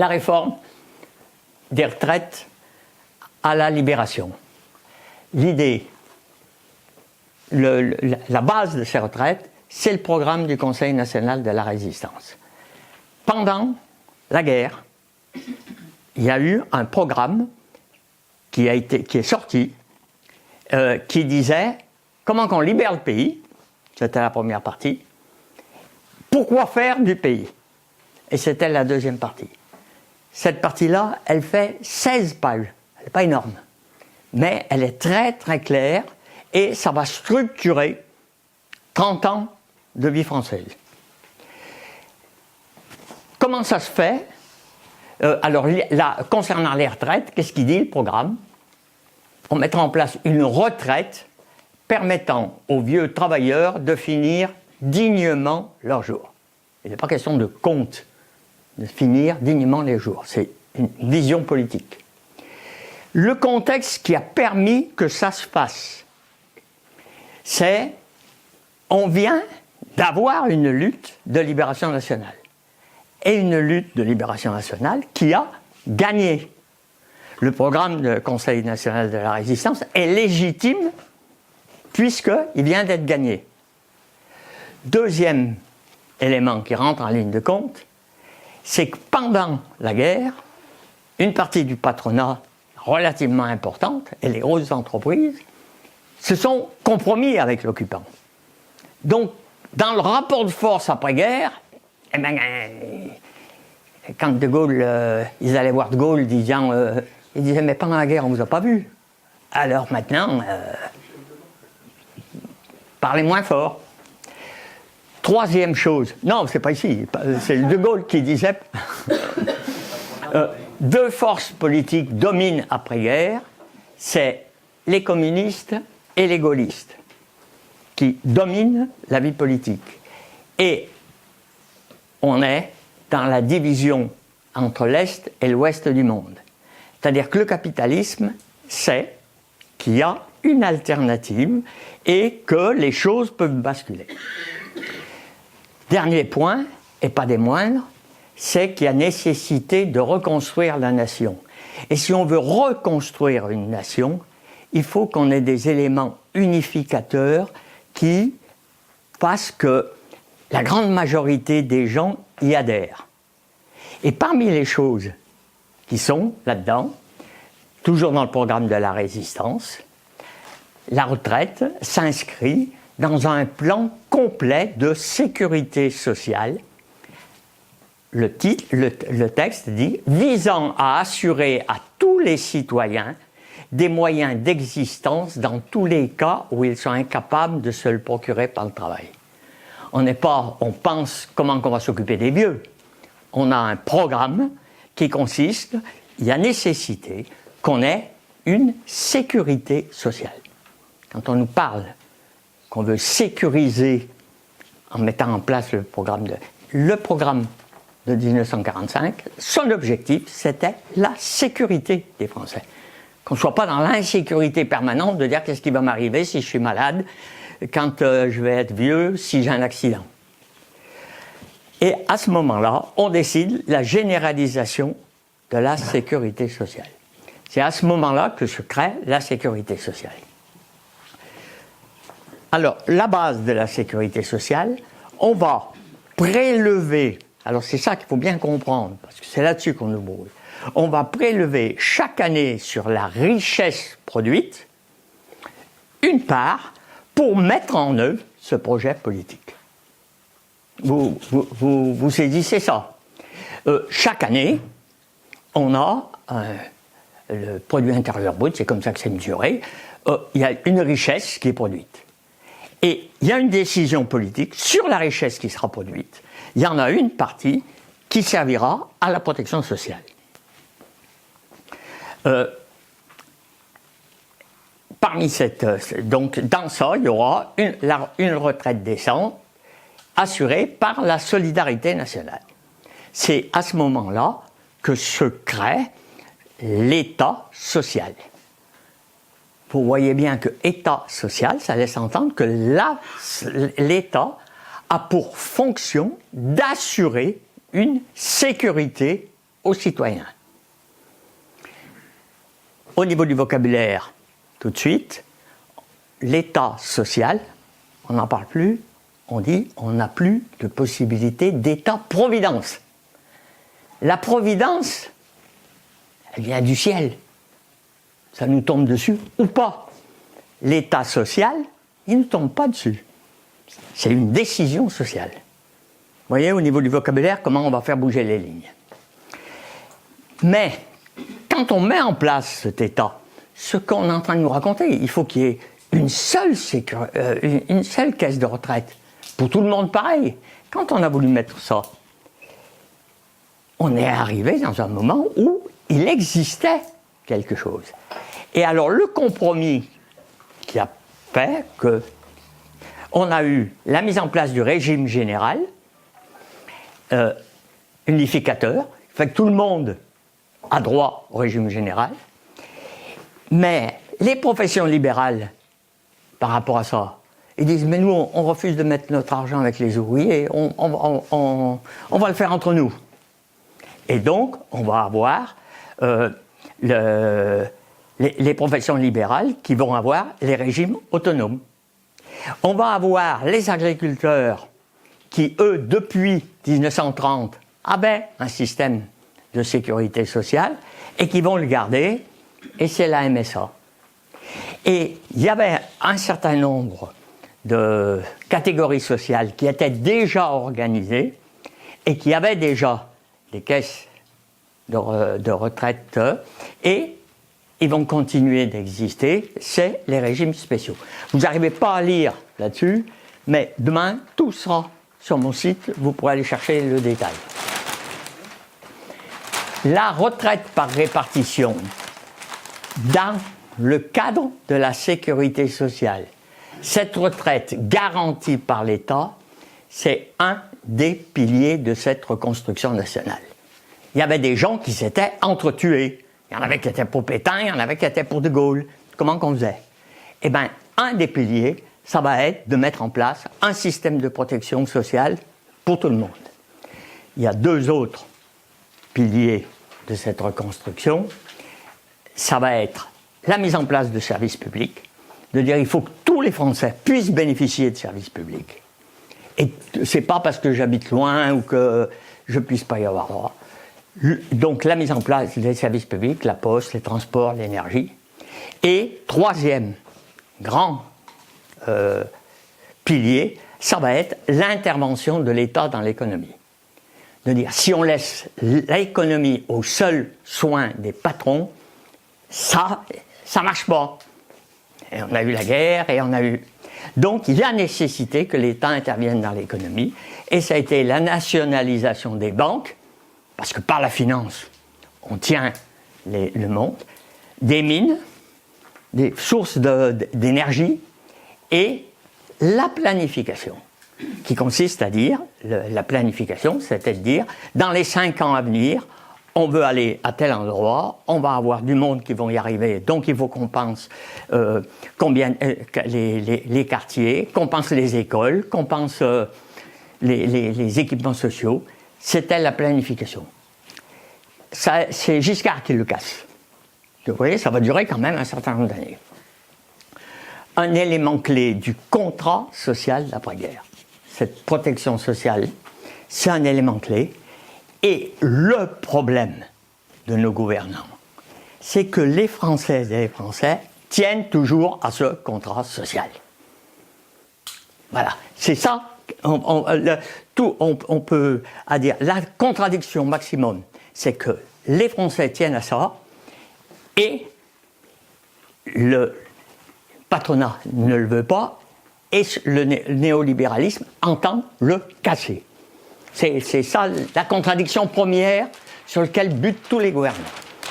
la réforme des retraites à la Libération. L'idée, la base de ces retraites, c'est le programme du Conseil national de la résistance. Pendant la guerre, il y a eu un programme qui est sorti, qui disait comment qu'on libère le pays, c'était la première partie, pourquoi faire du pays, et c'était la deuxième partie. Cette partie-là, elle fait 16 pages, elle n'est pas énorme, mais elle est très très claire, et ça va structurer 30 ans de vie française. Comment ça se fait? Alors, concernant les retraites, qu'est-ce qu'il dit le programme? On mettra en place une retraite permettant aux vieux travailleurs de finir dignement leurs jours. Il n'est pas question de compte, de finir dignement les jours. C'est une vision politique. Le contexte qui a permis que ça se fasse, c'est on vient d'avoir une lutte de libération nationale. Et une lutte de libération nationale qui a gagné. Le programme du Conseil national de la résistance est légitime puisqu'il vient d'être gagné. Deuxième élément qui rentre en ligne de compte, c'est que pendant la guerre, une partie du patronat relativement importante, et les grosses entreprises, se sont compromis avec l'occupant. Donc, dans le rapport de force après-guerre, eh ben, quand De Gaulle, ils allaient voir De Gaulle disant, ils disaient mais pendant la guerre on vous a pas vu. Alors maintenant, parlez moins fort. Troisième chose, non c'est pas ici, c'est De Gaulle qui disait, deux forces politiques dominent après-guerre, c'est les communistes et les gaullistes qui dominent la vie politique. Et on est dans la division entre l'Est et l'Ouest du monde. C'est-à-dire que le capitalisme sait qu'il y a une alternative et que les choses peuvent basculer. Dernier point, et pas des moindres, c'est qu'il y a nécessité de reconstruire la nation. Et si on veut reconstruire une nation, il faut qu'on ait des éléments unificateurs qui fassent que la grande majorité des gens y adhèrent. Et parmi les choses qui sont là-dedans, toujours dans le programme de la résistance, la retraite s'inscrit dans un plan complet de sécurité sociale. Le texte dit « visant à assurer à tous les citoyens des moyens d'existence dans tous les cas où ils sont incapables de se le procurer par le travail ». On pense comment on va s'occuper des vieux. On a un programme qui consiste, il y a nécessité qu'on ait une sécurité sociale. Quand on nous parle qu'on veut sécuriser en mettant en place le programme de 1945, son objectif c'était la sécurité des Français. Qu'on ne soit pas dans l'insécurité permanente de dire qu'est-ce qui va m'arriver si je suis malade, quand je vais être vieux, si j'ai un accident. Et à ce moment-là, on décide la généralisation de la sécurité sociale. C'est à ce moment-là que se crée la sécurité sociale. Alors, la base de la sécurité sociale, on va prélever, alors c'est ça qu'il faut bien comprendre, parce que c'est là-dessus qu'on nous brouille, on va prélever chaque année sur la richesse produite une part pour mettre en œuvre ce projet politique. Vous saisissez ça. Chaque année, on a le produit intérieur brut, c'est comme ça que c'est mesuré, il y a une richesse qui est produite. Et il y a une décision politique sur la richesse qui sera produite. Il y en a une partie qui servira à la protection sociale. Donc dans ça, il y aura une retraite décente assurée par la solidarité nationale. C'est à ce moment-là que se crée l'État social. Vous voyez bien que État social, ça laisse entendre que l'État a pour fonction d'assurer une sécurité aux citoyens. Au niveau du vocabulaire, tout de suite, l'État social, on n'en parle plus, on dit on n'a plus de possibilité d'État-providence. La providence, elle vient du ciel. Ça nous tombe dessus ou pas. L'État social, il ne tombe pas dessus. C'est une décision sociale. Vous voyez, au niveau du vocabulaire, comment on va faire bouger les lignes. Mais, quand on met en place cet État, ce qu'on est en train de nous raconter, il faut qu'il y ait une seule caisse de retraite. Pour tout le monde, pareil. Quand on a voulu mettre ça, on est arrivé dans un moment où il existait quelque chose. Et alors, le compromis qui a fait que on a eu la mise en place du régime général, unificateur, fait que tout le monde a droit au régime général, mais les professions libérales, par rapport à ça, ils disent, mais nous, on refuse de mettre notre argent avec les ouvriers, on va le faire entre nous. Et donc, on va avoir les professions libérales qui vont avoir les régimes autonomes. On va avoir les agriculteurs qui, eux, depuis 1930, avaient un système de sécurité sociale et qui vont le garder, et c'est la MSA. Et il y avait un certain nombre de catégories sociales qui étaient déjà organisées et qui avaient déjà des caisses de retraite et ils vont continuer d'exister, c'est les régimes spéciaux. Vous n'arrivez pas à lire là-dessus, mais demain, tout sera sur mon site, vous pourrez aller chercher le détail. La retraite par répartition, dans le cadre de la sécurité sociale, cette retraite garantie par l'État, c'est un des piliers de cette reconstruction nationale. Il y avait des gens qui s'étaient entretués. Il y en avait qui étaient pour Pétain, il y en avait qui étaient pour De Gaulle. Comment qu'on faisait? Eh bien, un des piliers, ça va être de mettre en place un système de protection sociale pour tout le monde. Il y a deux autres piliers de cette reconstruction. Ça va être la mise en place de services publics, de dire il faut que tous les Français puissent bénéficier de services publics. Et c'est pas parce que j'habite loin ou que je puisse pas y avoir droit. Donc la mise en place des services publics, la poste, les transports, l'énergie. Et troisième grand pilier, ça va être l'intervention de l'État dans l'économie. De dire, si on laisse l'économie au seul soin des patrons, ça marche pas. Et on a eu la guerre, et on a eu... Donc il y a nécessité que l'État intervienne dans l'économie, et ça a été la nationalisation des banques, parce que par la finance, on tient le monde, des mines, des sources d'énergie, et la planification, qui consiste à dire, la planification, c'est-à-dire, dans les 5 ans à venir, on veut aller à tel endroit, on va avoir du monde qui vont y arriver, donc il faut qu'on pense les quartiers, qu'on pense les écoles, qu'on pense les équipements sociaux. C'était la planification. C'est Giscard qui le casse. Vous voyez, ça va durer quand même un certain nombre d'années. Un élément clé du contrat social d'après-guerre. Cette protection sociale, c'est un élément clé. Et le problème de nos gouvernants, c'est que les Françaises et les Français tiennent toujours à ce contrat social. Voilà, c'est ça. On peut dire la contradiction maximum, c'est que les Français tiennent à ça et le patronat ne le veut pas et le néolibéralisme entend le casser. C'est ça la contradiction première sur laquelle butent tous les gouvernements.